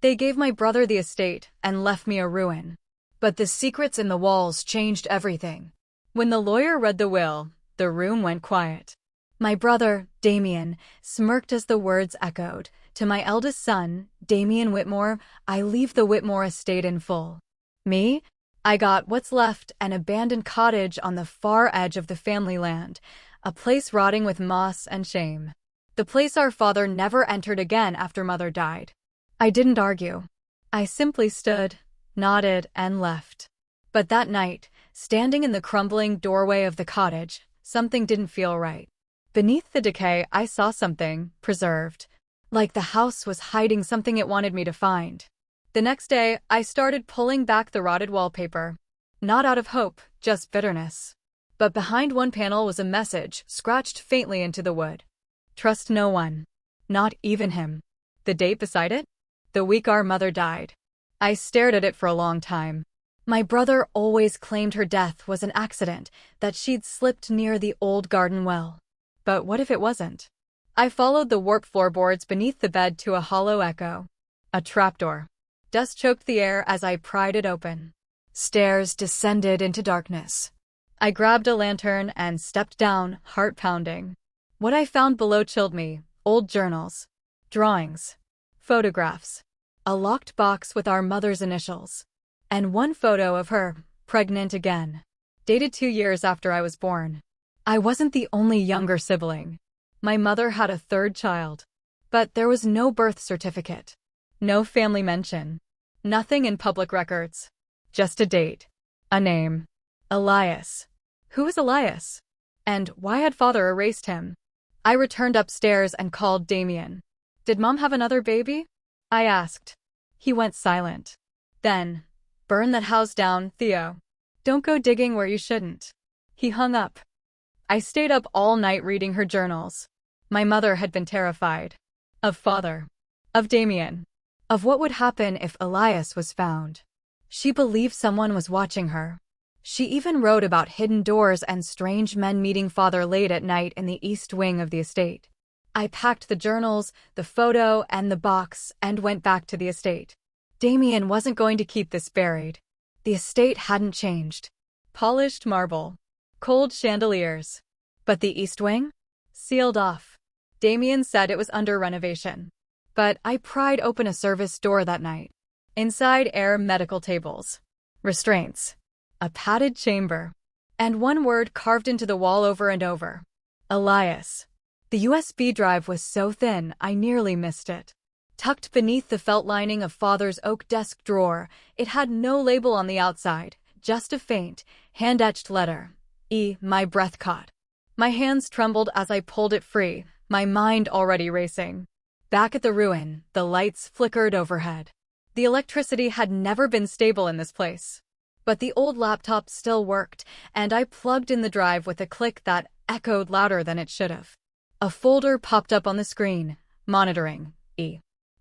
They gave my brother the estate and left me a ruin. But the secrets in the walls changed everything. When the lawyer read the will, the room went quiet. My brother, Damien, smirked as the words echoed. To my eldest son, Damien Whitmore, I leave the Whitmore estate in full. Me? I got what's left, an abandoned cottage on the far edge of the family land, a place rotting with moss and shame. The place our father never entered again after Mother died. I didn't argue. I simply stood, nodded, and left. But that night, standing in the crumbling doorway of the cottage, something didn't feel right. Beneath the decay, I saw something, preserved. Like the house was hiding something it wanted me to find. The next day, I started pulling back the rotted wallpaper. Not out of hope, just bitterness. But behind one panel was a message, scratched faintly into the wood. Trust no one. Not even him. The date beside it? The week our mother died. I stared at it for a long time. My brother always claimed her death was an accident, that she'd slipped near the old garden well. But what if it wasn't? I followed the warped floorboards beneath the bed to a hollow echo. A trapdoor. Dust choked the air as I pried it open. Stairs descended into darkness. I grabbed a lantern and stepped down, heart pounding. What I found below chilled me. Old journals. Drawings. Photographs. A locked box with our mother's initials. And one photo of her, pregnant again. Dated 2 years after I was born. I wasn't the only younger sibling. My mother had a third child. But there was no birth certificate. No family mention. Nothing in public records. Just a date. A name. Elias. Who was Elias? And why had father erased him? I returned upstairs and called Damien. Did Mom have another baby? I asked. He went silent. Then, burn that house down, Theo. Don't go digging where you shouldn't. He hung up. I stayed up all night reading her journals. My mother had been terrified. Of father. Of Damien. Of what would happen if Elias was found. She believed someone was watching her. She even wrote about hidden doors and strange men meeting father late at night in the east wing of the estate. I packed the journals, the photo, and the box and went back to the estate. Damien wasn't going to keep this buried. The estate hadn't changed. Polished marble. Cold chandeliers. But the east wing? Sealed off. Damien said it was under renovation. But I pried open a service door that night. Inside air medical tables. Restraints. A padded chamber. And one word carved into the wall over and over. Elias. The USB drive was so thin, I nearly missed it. Tucked beneath the felt lining of father's oak desk drawer, it had no label on the outside, just a faint, hand-etched letter. E. My breath caught. My hands trembled as I pulled it free, my mind already racing. Back at the ruin, the lights flickered overhead. The electricity had never been stable in this place. But the old laptop still worked, and I plugged in the drive with a click that echoed louder than it should have. A folder popped up on the screen, monitoring,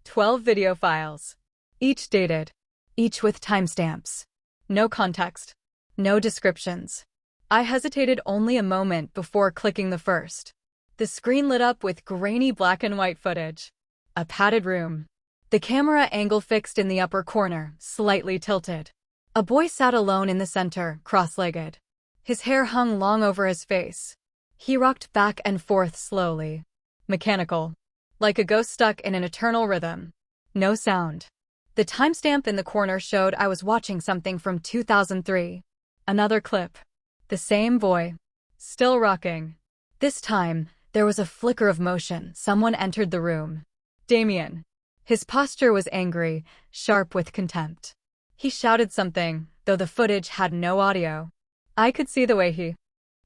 12 video files. Each dated. Each with timestamps. No context. No descriptions. I hesitated only a moment before clicking the first. The screen lit up with grainy black and white footage. A padded room. The camera angle fixed in the upper corner, slightly tilted. A boy sat alone in the center, cross-legged. His hair hung long over his face. He rocked back and forth slowly. Mechanical. Like a ghost stuck in an eternal rhythm. No sound. The timestamp in the corner showed I was watching something from 2003. Another clip. The same boy. Still rocking. This time, there was a flicker of motion. Someone entered the room. Damien. His posture was angry, sharp with contempt. He shouted something, though the footage had no audio. I could see the way he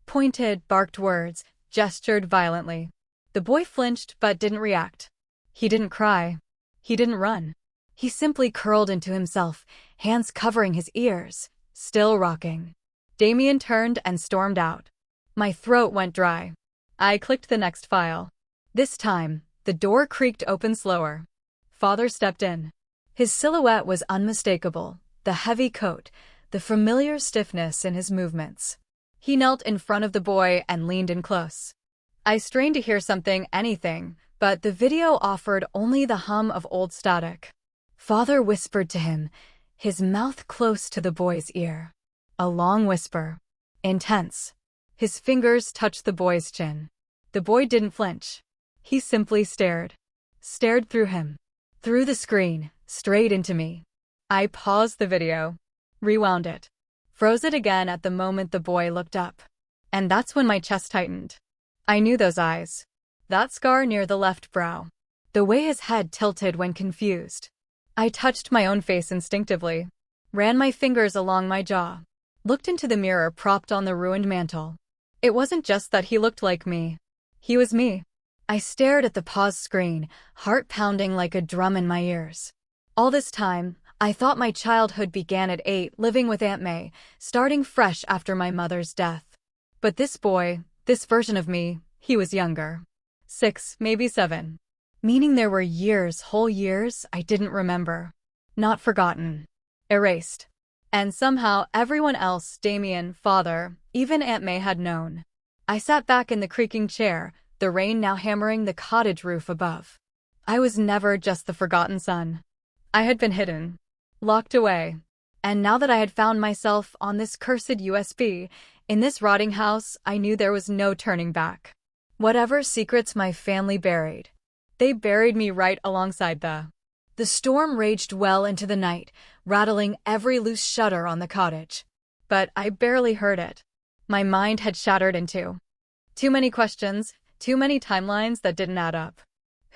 pointed, barked words, gestured violently. The boy flinched but didn't react. He didn't cry. He didn't run. He simply curled into himself, hands covering his ears, still rocking. Damien turned and stormed out. My throat went dry. I clicked the next file. This time, the door creaked open slower. Father stepped in. His silhouette was unmistakable, the heavy coat, the familiar stiffness in his movements. He knelt in front of the boy and leaned in close. I strained to hear something, anything, but the video offered only the hum of old static. Father whispered to him, his mouth close to the boy's ear. A long whisper. Intense. His fingers touched the boy's chin. The boy didn't flinch. He simply stared. Stared through him. Through the screen, straight into me. I paused the video. Rewound it. Froze it again at the moment the boy looked up. And that's when my chest tightened. I knew those eyes. That scar near the left brow. The way his head tilted when confused. I touched my own face instinctively. Ran my fingers along my jaw. Looked into the mirror propped on the ruined mantel. It wasn't just that he looked like me. He was me. I stared at the paused screen, heart pounding like a drum in my ears. All this time, I thought my childhood began at 8, living with Aunt May, starting fresh after my mother's death. But this boy, this version of me, he was younger. 6, maybe 7. Meaning there were years, whole years, I didn't remember. Not forgotten. Erased. And somehow everyone else, Damien, father, even Aunt May had known. I sat back in the creaking chair, the rain now hammering the cottage roof above. I was never just the forgotten son. I had been hidden. Locked away. And now that I had found myself on this cursed USB, in this rotting house, I knew there was no turning back. Whatever secrets my family buried, they buried me right alongside the storm raged well into the night, rattling every loose shutter on the cottage. But I barely heard it. My mind had shattered in two. Too many questions, too many timelines that didn't add up.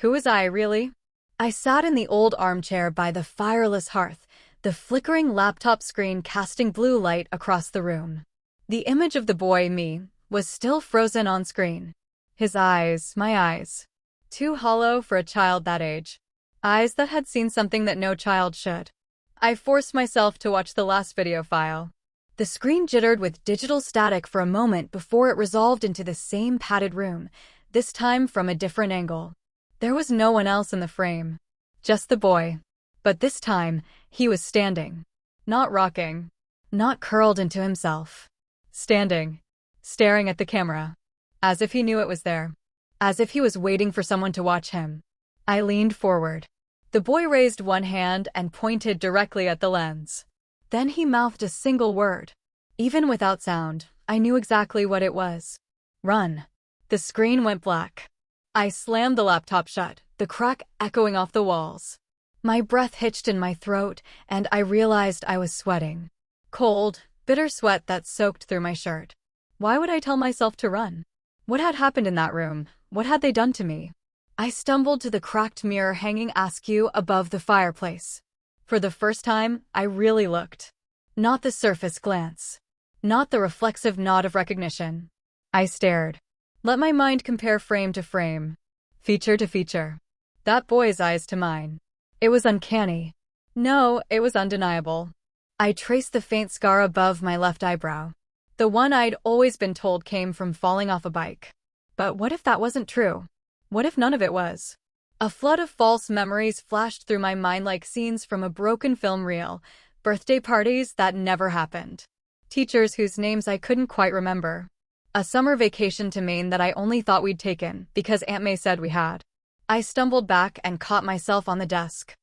Who was I, really? I sat in the old armchair by the fireless hearth, the flickering laptop screen casting blue light across the room. The image of the boy, me, was still frozen on screen. His eyes, my eyes. Too hollow for a child that age. Eyes that had seen something that no child should. I forced myself to watch the last video file. The screen jittered with digital static for a moment before it resolved into the same padded room, this time from a different angle. There was no one else in the frame. Just the boy. But this time, he was standing. Not rocking. Not curled into himself. Standing. Staring at the camera. As if he knew it was there. As if he was waiting for someone to watch him. I leaned forward. The boy raised one hand and pointed directly at the lens. Then he mouthed a single word. Even without sound, I knew exactly what it was. Run. The screen went black. I slammed the laptop shut, the crack echoing off the walls. My breath hitched in my throat, and I realized I was sweating. Cold, bitter sweat that soaked through my shirt. Why would I tell myself to run? What had happened in that room? What had they done to me? I stumbled to the cracked mirror hanging askew above the fireplace. For the first time, I really looked. Not the surface glance. Not the reflexive nod of recognition. I stared. Let my mind compare frame to frame. Feature to feature. That boy's eyes to mine. It was uncanny. No, it was undeniable. I traced the faint scar above my left eyebrow. The one I'd always been told came from falling off a bike. But what if that wasn't true? What if none of it was? A flood of false memories flashed through my mind like scenes from a broken film reel, birthday parties that never happened. Teachers whose names I couldn't quite remember. A summer vacation to Maine that I only thought we'd taken because Aunt May said we had. I stumbled back and caught myself on the desk.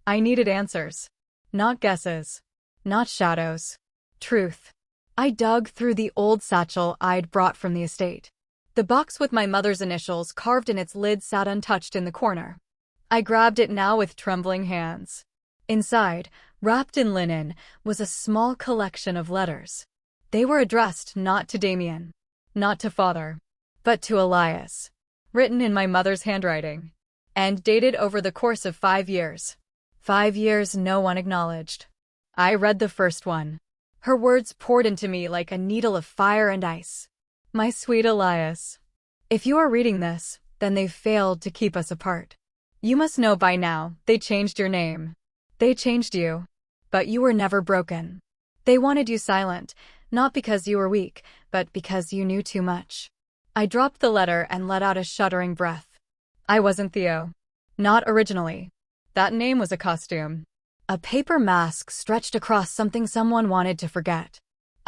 I needed answers. Not guesses. Not shadows. Truth. I dug through the old satchel I'd brought from the estate. The box with my mother's initials carved in its lid sat untouched in the corner. I grabbed it now with trembling hands. Inside, wrapped in linen, was a small collection of letters. They were addressed not to Damien, not to father, but to Elias. Written in my mother's handwriting. And dated over the course of 5 years. 5 years no one acknowledged. I read the first one. Her words poured into me like a needle of fire and ice. My sweet Elias. If you are reading this, then they've failed to keep us apart. You must know by now, they changed your name. They changed you. But you were never broken. They wanted you silent, not because you were weak, but because you knew too much. I dropped the letter and let out a shuddering breath. I wasn't Theo. Not originally. That name was a costume. A paper mask stretched across something someone wanted to forget.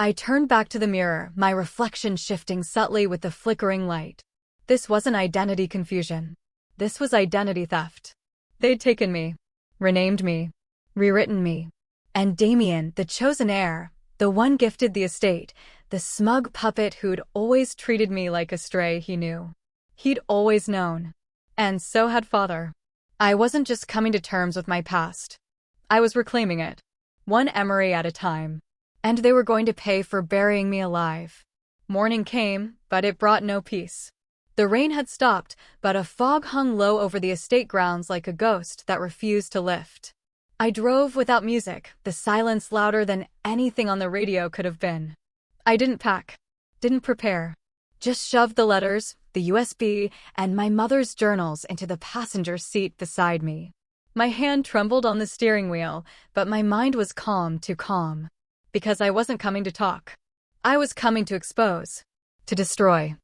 I turned back to the mirror, my reflection shifting subtly with the flickering light. This wasn't identity confusion. This was identity theft. They'd taken me. Renamed me. rewritten me. And Damien, the chosen heir, the one gifted the estate, the smug puppet who'd always treated me like a stray, he knew. He'd always known. And so had Father. I wasn't just coming to terms with my past. I was reclaiming it, one Emery at a time. And they were going to pay for burying me alive. Morning came, but it brought no peace. The rain had stopped, but a fog hung low over the estate grounds like a ghost that refused to lift. I drove without music, the silence louder than anything on the radio could have been. I didn't pack, didn't prepare, just shoved the letters, the USB, and my mother's journals into the passenger seat beside me. My hand trembled on the steering wheel, but my mind was calm, too calm. Because I wasn't coming to talk. I was coming to expose, to destroy.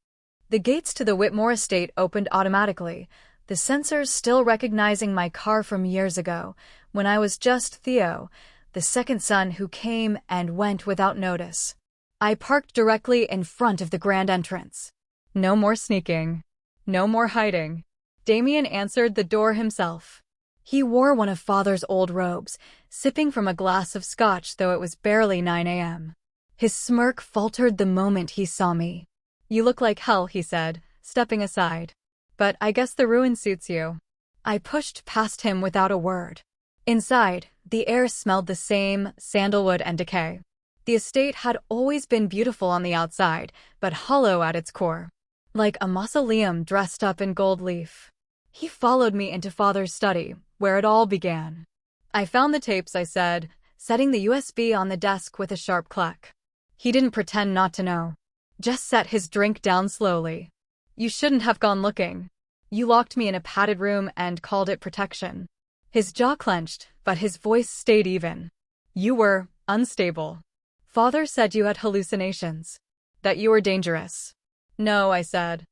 The gates to the Whitmore estate opened automatically, the sensors still recognizing my car from years ago, when I was just Theo, the second son who came and went without notice. I parked directly in front of the grand entrance. No more sneaking. No more hiding. Damien answered the door himself. He wore one of Father's old robes, sipping from a glass of scotch though it was barely 9 a.m. His smirk faltered the moment he saw me. "You look like hell," he said, stepping aside. "But I guess the ruin suits you." I pushed past him without a word. Inside, the air smelled the same, sandalwood and decay. The estate had always been beautiful on the outside, but hollow at its core. Like a mausoleum dressed up in gold leaf. He followed me into Father's study, where it all began. "I found the tapes," I said, setting the USB on the desk with a sharp clack. He didn't pretend not to know. Just set his drink down slowly. "You shouldn't have gone looking. You locked me in a padded room and called it protection." His jaw clenched, but his voice stayed even. "You were unstable. Father said you had hallucinations. That you were dangerous." "No," I said.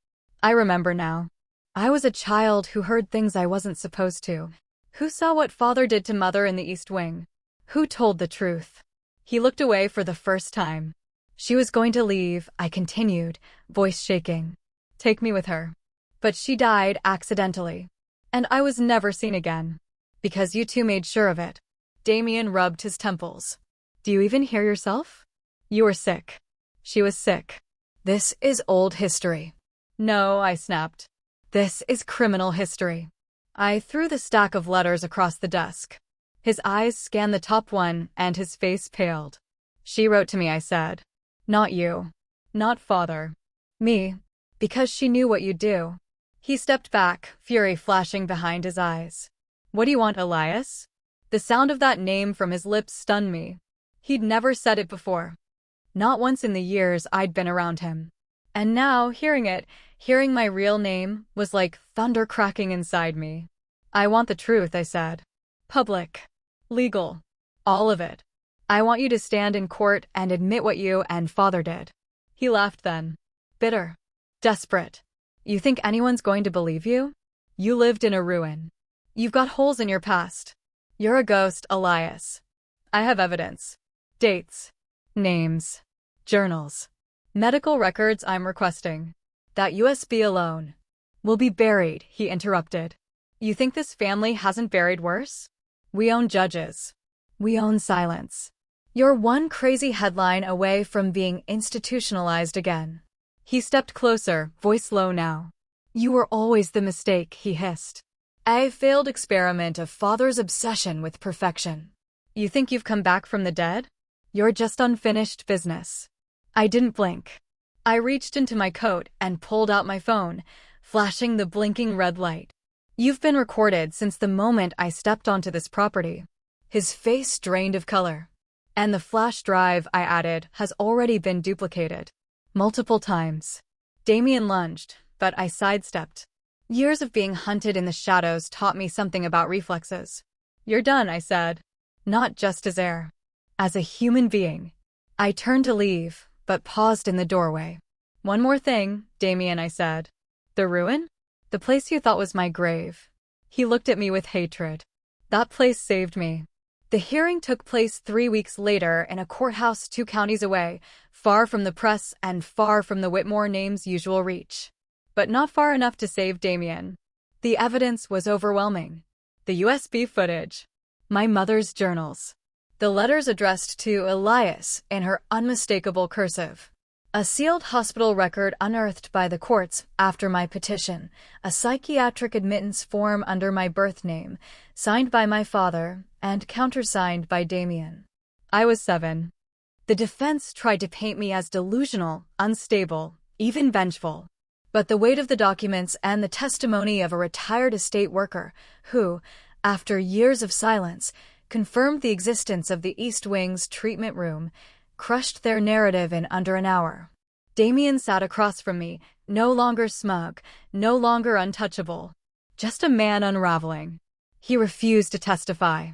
"I remember now. I was a child who heard things I wasn't supposed to. Who saw what Father did to Mother in the East Wing? Who told the truth?" He looked away for the first time. "She was going to leave," I continued, voice shaking. "Take me with her. But she died accidentally. And I was never seen again. Because you two made sure of it." Damien rubbed his temples. "Do you even hear yourself? You were sick. She was sick. This is old history." "No," I snapped. "This is criminal history." I threw the stack of letters across the desk. His eyes scanned the top one, and his face paled. "She wrote to me," I said. "Not you. Not Father. Me. Because she knew what you'd do." He stepped back, fury flashing behind his eyes. "What do you want, Elias?" The sound of that name from his lips stunned me. He'd never said it before. Not once in the years I'd been around him. And now, hearing it, hearing my real name, was like thunder cracking inside me. "I want the truth," I said. "Public. Legal. All of it. I want you to stand in court and admit what you and Father did." He laughed then. Bitter. Desperate. "You think anyone's going to believe you? You lived in a ruin. You've got holes in your past. You're a ghost, Elias. I have evidence. Dates. Names. Journals. Medical records I'm requesting. That USB alone." "Will be buried," he interrupted. "You think this family hasn't buried worse? We own judges. We own silence. You're one crazy headline away from being institutionalized again." He stepped closer, voice low now. "You were always the mistake," he hissed. "A failed experiment of Father's obsession with perfection. You think you've come back from the dead? You're just unfinished business." I didn't blink. I reached into my coat and pulled out my phone, flashing the blinking red light. "You've been recorded since the moment I stepped onto this property." His face drained of color. "And the flash drive," I added, "has already been duplicated. Multiple times." Damien lunged, but I sidestepped. Years of being hunted in the shadows taught me something about reflexes. "You're done," I said. "Not just as heir. As a human being." I turned to leave, but paused in the doorway. "One more thing, Damien," I said. "The ruin? The place you thought was my grave." He looked at me with hatred. "That place saved me." The hearing took place 3 weeks later in a courthouse 2 counties away, far from the press and far from the Whitmore name's usual reach. But not far enough to save Damien. The evidence was overwhelming. The USB footage. My mother's journals. The letters addressed to Elias in her unmistakable cursive. A sealed hospital record unearthed by the courts after my petition. A psychiatric admittance form under my birth name, signed by my father and countersigned by Damien. I was 7. The defense tried to paint me as delusional, unstable, even vengeful. But the weight of the documents and the testimony of a retired estate worker who, after years of silence, confirmed the existence of the East Wing's treatment room, crushed their narrative in under an hour. Damien sat across from me, no longer smug, no longer untouchable. Just a man unraveling. He refused to testify.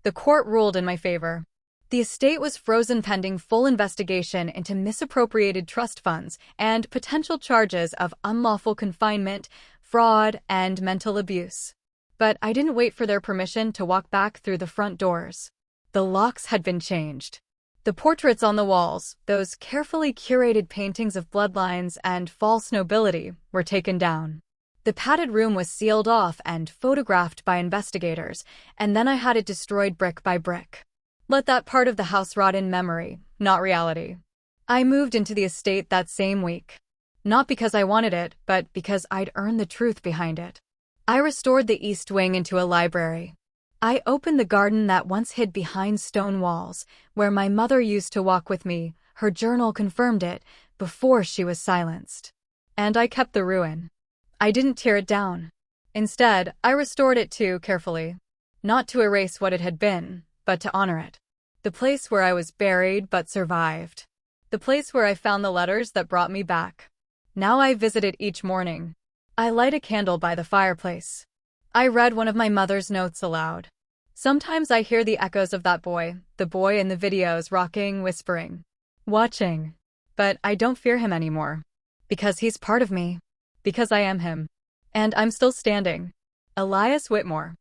The court ruled in my favor. The estate was frozen pending full investigation into misappropriated trust funds and potential charges of unlawful confinement, fraud, and mental abuse. But I didn't wait for their permission to walk back through the front doors. The locks had been changed. The portraits on the walls, those carefully curated paintings of bloodlines and false nobility, were taken down. The padded room was sealed off and photographed by investigators, and then I had it destroyed brick by brick. Let that part of the house rot in memory, not reality. I moved into the estate that same week. Not because I wanted it, but because I'd earned the truth behind it. I restored the East Wing into a library. I opened the garden that once hid behind stone walls, where my mother used to walk with me. Her journal confirmed it, before she was silenced. And I kept the ruin. I didn't tear it down. Instead, I restored it too carefully. Not to erase what it had been, but to honor it. The place where I was buried but survived. The place where I found the letters that brought me back. Now I visit it each morning. I light a candle by the fireplace. I read one of my mother's notes aloud. Sometimes I hear the echoes of that boy, the boy in the videos rocking, whispering, watching. But I don't fear him anymore. Because he's part of me. Because I am him. And I'm still standing. Elias Whitmore.